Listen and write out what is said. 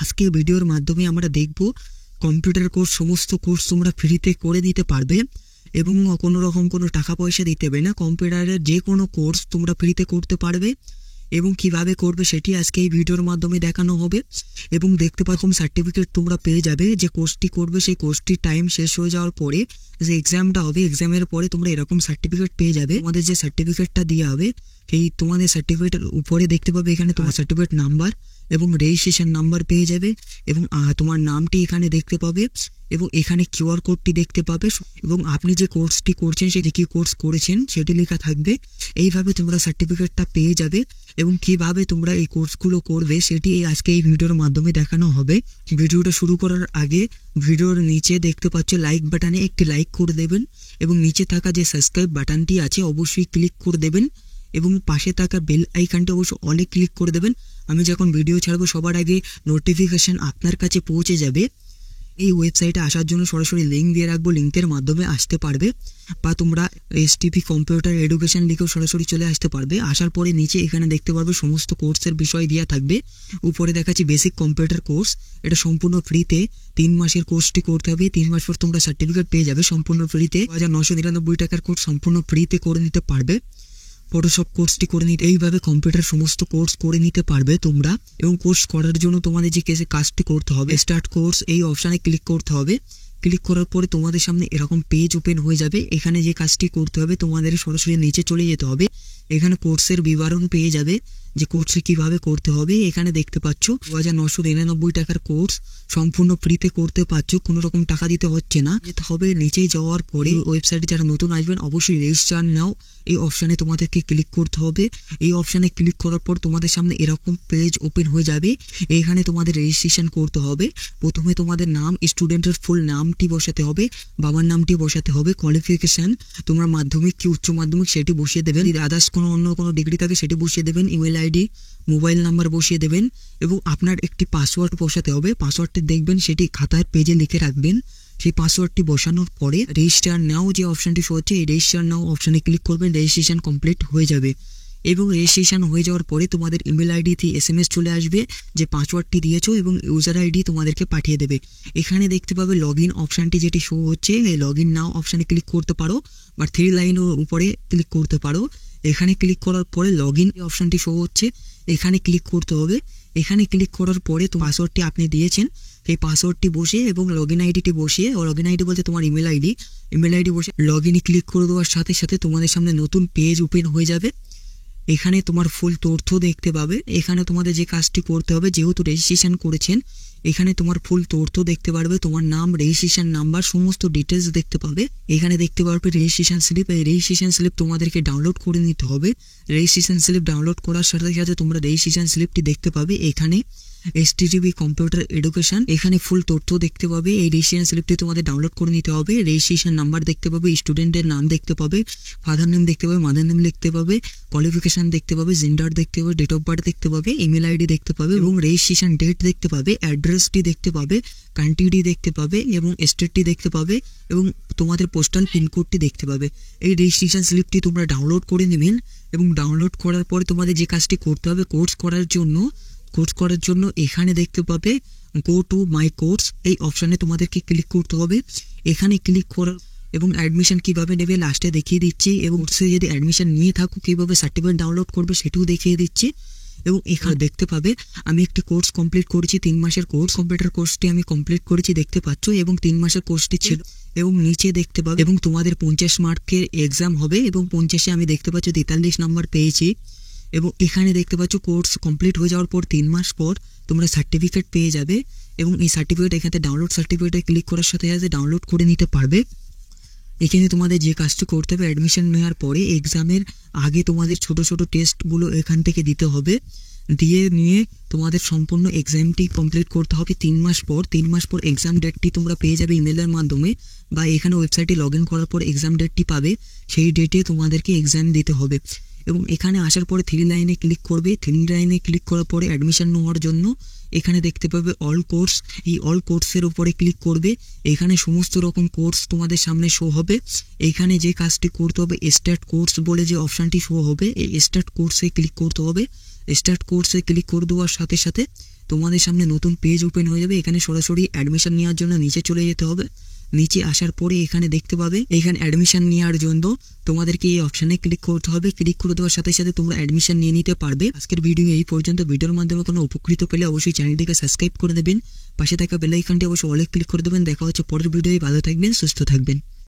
আজকে ভিডিওর মাধ্যমে আমরা দেখব কম্পিউটার কোর্স, সমস্ত কোর্স তোমরা ফ্রিতে করে দিতে পারবে এবং কোনো রকম কোনো টাকা পয়সা দিতে হবে না। কম্পিউটারের যে কোনো কোর্স তোমরা ফ্রিতে করতে পারবে এবং কিভাবে করবে সেটি আজকে এই ভিডিওর মাধ্যমে দেখানো হবে। এবং দেখতে পাচ্ছ সার্টিফিকেট তোমরা পেয়ে যাবে। যে কোর্সটি করবে সেই কোর্সটির টাইম শেষ হয়ে যাওয়ার পরে যে এক্সামটা হবে, এক্সামের পরে তোমরা এরকম সার্টিফিকেট পেয়ে যাবে। তোমাদের যে সার্টিফিকেটটা দেওয়া হবে সেই তোমাদের সার্টিফিকেটের উপরে দেখতে পাবে এখানে তোমার সার্টিফিকেট নাম্বার এবং রেজিস্ট্রেশন নাম্বার পেয়ে যাবে এবং তোমার নামটি এখানে দেখতে পাবে এবং এখানে কিউআর কোডটি দেখতে পাবে এবং আপনি যে কোর্সটি করছেন সেটি কি কোর্স করেছেন সেটি লেখা থাকবে। এইভাবে তোমরা সার্টিফিকেটটা পেয়ে যাবে এবং কিভাবে তোমরা এই কোর্সগুলো করবে সেটি আজকে এই ভিডিওর মাধ্যমে দেখানো হবে। ভিডিওটা শুরু করার আগে ভিডিওর নিচে দেখতে পাচ্ছ লাইক বাটনে একটি লাইক করে দেবেন এবং নিচে থাকা যে সাবস্ক্রাইব বাটনটি আছে অবশ্যই ক্লিক করে দেবেন এবং পাশে থাকা বেল আইকনটি অবশ্যই অলে ক্লিক করে দেবেন। আমি যখন ভিডিও ছাড়বো সবার আগে নোটিফিকেশন আপনার কাছে পৌঁছে যাবে। এই ওয়েবসাইটে আসার জন্য সরাসরি লিঙ্ক দিয়ে রাখবো, লিঙ্কের মাধ্যমে আসতে পারবে বা তোমরা এসটিপি কম্পিউটার এডুকেশন লিখেও সরাসরি চলে আসতে পারবে। আসার পরে নিচে এখানে দেখতে পারবে সমস্ত কোর্সের বিষয় দেওয়া থাকবে। উপরে দেখাচ্ছি বেসিক কম্পিউটার কোর্স, এটা সম্পূর্ণ ফ্রিতে 3 মাসের কোর্সটি করতে হবে। 3 মাস পর তোমরা সার্টিফিকেট পেয়ে যাবে সম্পূর্ণ ফ্রিতে। 2999 টাকার কোর্স সম্পূর্ণ ফ্রিতে করে নিতে পারবে। ফটোশপ কোর্সটি করে নিতে এইভাবে কম্পিউটার সমস্ত কোর্স করে নিতে পারবে তোমরা। এবং কোর্স করার জন্য তোমাদের যে কাজটি করতে হবে, স্টার্ট কোর্স এই অপশানে ক্লিক করতে হবে। ক্লিক করার পরে তোমাদের সামনে এরকম পেজ ওপেন হয়ে যাবে। এখানে যে কাজটি করতে হবে তোমাদের সরাসরি নিচে চলে যেতে হবে। এখানে কোর্সের বিবরণ পেয়ে যাবে যে কোর্সে কিভাবে করতে হবে। এখানে দেখতে পাচ্ছ 2999 টাকার কোর্স সম্পূর্ণ ফ্রিতে করতে পারছো, কোনো রকম টাকা দিতে হচ্ছে না। যেতে হবে নিচে যাওয়ার পরে ওয়েবসাইটে যারা নতুন আসবেন অবশ্যই রেজিস্টার নাও এই অপশানে তোমাদেরকে ক্লিক করতে হবে। এই অপশানে ক্লিক করার পর তোমাদের সামনে এরকম পেজ ওপেন হয়ে যাবে। এখানে তোমাদের রেজিস্ট্রেশন করতে হবে। প্রথমে তোমাদের নাম, স্টুডেন্টের ফুল নামটি বসাতে হবে, বাবার নামটি বসাতে হবে, কোয়ালিফিকেশান তোমরা মাধ্যমিক কি উচ্চ মাধ্যমিক সেটি বসিয়ে দেবেন, আদার্স অন্য কোনো ডিগ্রি থাকে সেটি বসিয়ে দেবেন, ইমেল আইডি, মোবাইল নাম্বার বসিয়ে দেবেন এবং আপনার একটি পাসওয়ার্ড বসাতে হবে। পাসওয়ার্ডটি দেখবেন সেটি খাতার পেজে লিখে রাখবেন। সেই পাসওয়ার্ডটি বসানোর পরে রেজিস্টার নাও যে অপশানটি শো হচ্ছে এই রেজিস্টার নাও অপশানে ক্লিক করবেন। রেজিস্ট্রেশন কমপ্লিট হয়ে যাবে এবং রেজিস্ট্রেশন হয়ে যাওয়ার পরে তোমাদের ইমেল আইডিতে SMS চলে আসবে যে পাসওয়ার্ডটি দিয়েছো এবং ইউজার আইডি তোমাদেরকে পাঠিয়ে দেবে। এখানে দেখতে পাবে লগ ইন অপশানটি যেটি শো হচ্ছে, এই লগ ইন নাও অপশানে ক্লিক করতে পারো বা 3 লাইনের উপরে ক্লিক করতে পারো। এখানে ক্লিক করার পরে লগ ইন অপশানটি শো হচ্ছে, এখানে ক্লিক করতে হবে। এখানে ক্লিক করার পরে তো পাসওয়ার্ডটি আপনি দিয়েছেন এই পাসওয়ার্ডটি বসিয়ে এবং লগ ইন আইডিটি বসিয়ে, ও লগ ইন আইডি বলতে তোমার ইমেল আইডি বসে লগ ইনে ক্লিক করে দেওয়ার সাথে সাথে তোমাদের সামনে নতুন পেজ ওপেন হয়ে যাবে। এখানে তোমার ফুল তথ্য দেখতে পাবে। এখানে তোমাদের যে কাজটি করতে হবে, যেহেতু রেজিস্ট্রেশন করেছেন এখানে তোমার ফুল তথ্য দেখতে পারবে, তোমার নাম, রেজিস্ট্রেশন নাম্বার, সমস্ত ডিটেলস দেখতে পাবে। এখানে দেখতে পারবে রেজিস্ট্রেশন স্লিপ। এই রেজিস্ট্রেশন স্লিপ তোমাদেরকে ডাউনলোড করে নিতে হবে। রেজিস্ট্রেশন স্লিপ ডাউনলোড করার সাথে সাথে তোমরা রেজিস্ট্রেশন স্লিপটি দেখতে পাবে। এখানে এসটিপি কম্পিউটার এডুকেশন এখানে ফুল তথ্য দেখতে পাবে। এই রেজিস্ট্রেশন স্লিপটি তোমাদের ডাউনলোড করে নিতে হবে। রেজিস্ট্রেশন নাম্বার দেখতে পাবে, স্টুডেন্টের নাম দেখতে পাবে, ফাদার নেম দেখতে পাবে, মাদার নেম দেখতে পাবে, কোয়ালিফিকেশন দেখতে পাবে, জেন্ডার দেখতে পাবে, ডেট অফ বার্থ দেখতে পাবে, ইমেল আইডি দেখতে পাবে এবং রেজিস্ট্রেশন ডেট দেখতে পাবে, অ্যাড্রেসটি দেখতে পাবে, কান্ট্রিটি দেখতে পাবে এবং স্টেটটি দেখতে পাবে এবং তোমাদের পোস্টাল পিনকোডটি দেখতে পাবে। এই রেজিস্ট্রেশন স্লিপটি তোমরা ডাউনলোড করে নেবেন এবং ডাউনলোড করার পরে তোমাদের যে কাজটি করতে হবে কোর্স করার জন্য এখানে দেখতে পাবে গো টু মাই কোর্স এই অপশানে তোমাদেরকে ক্লিক করতে হবে। এখানে ক্লিক করার এবং অ্যাডমিশন কিভাবে নেবে লাস্টে দেখিয়ে দিচ্ছি এবং সে যদি অ্যাডমিশন নিয়ে থাকো কীভাবে সার্টিফিকেট ডাউনলোড করবে সেটিও দেখিয়ে দিচ্ছি। এবং এখানে দেখতে পাবে আমি একটি কোর্স কমপ্লিট করেছি, 3 মাসের কোর্স, কম্পিউটার কোর্সটি আমি কমপ্লিট করেছি দেখতে পাচ্ছ এবং 3 মাসের কোর্সটি ছিল। এবং নিচে দেখতে পাবে এবং তোমাদের 50 মার্কের এক্সাম হবে এবং 50-এ আমি দেখতে পাচ্ছ 43 নাম্বার পেয়েছি। এবং এখানে দেখতে পাচ্ছ কোর্স কমপ্লিট হয়ে যাওয়ার পর 3 মাস পর তোমরা সার্টিফিকেট পেয়ে যাবে এবং এই সার্টিফিকেট এখানে ডাউনলোড সার্টিফিকেটে ক্লিক করার সাথে সাথে ডাউনলোড করে নিতে পারবে। এখানে তোমাদের যে কাজটি করতে হবে, অ্যাডমিশন নেওয়ার পরে এক্সামের আগে তোমাদের ছোট ছোট টেস্টগুলো এখান থেকে দিতে হবে। নিয়ে তোমাদের সম্পূর্ণ এক্সামটি কমপ্লিট করতে হবে 3 মাস পর। 3 মাস পর এক্সাম ডেটটি তোমরা পেয়ে যাবে ইমেলের মাধ্যমে বা এখানে ওয়েবসাইটে লগ ইন করার পর এক্সাম ডেটটি পাবে, সেই ডেটে তোমাদেরকে এক্সাম দিতে হবে। এবং এখানে আসার পরে 3 লাইনে ক্লিক করবে। 3 লাইনে ক্লিক করার পরে অ্যাডমিশন নেওয়ার জন্য এখানে দেখতে পাবে অল কোর্স, এই অল কোর্সের উপরে ক্লিক করবে। এখানে সমস্ত রকম কোর্স তোমাদের সামনে শো হবে। এখানে যে কাজটি করতে হবে স্টার্ট কোর্স বলে যে অপশানটি শো হবে, এই স্টার্ট কোর্সে ক্লিক করতে হবে। স্টার্ট কোর্সে ক্লিক করে দেওয়ার সাথে সাথে তোমাদের সামনে নতুন পেজ ওপেন হয়ে যাবে। এখানে সরাসরি অ্যাডমিশন নেওয়ার জন্য নিচে চলে যেতে হবে। নিচে আসার পরে এখানে দেখতে পাবে এখানে অ্যাডমিশন নেওয়ার জন্য তোমাদেরকে এই অপশানে ক্লিক করতে হবে। ক্লিক করে দেওয়ার সাথে সাথে তোমরা অ্যাডমিশন নিয়ে নিতে পারবে। আজকের ভিডিও এই পর্যন্ত। ভিডিওর মাধ্যমে কোনো উপকৃত পেলে অবশ্যই চ্যানেলটিকে সাবস্ক্রাইব করে দেবেন। পাশে থাকা বেল আইকনটি অবশ্যই অলে ক্লিক করে দেবেন। দেখা হচ্ছে পরের ভিডিওয়। ভালো থাকবেন, সুস্থ থাকবেন।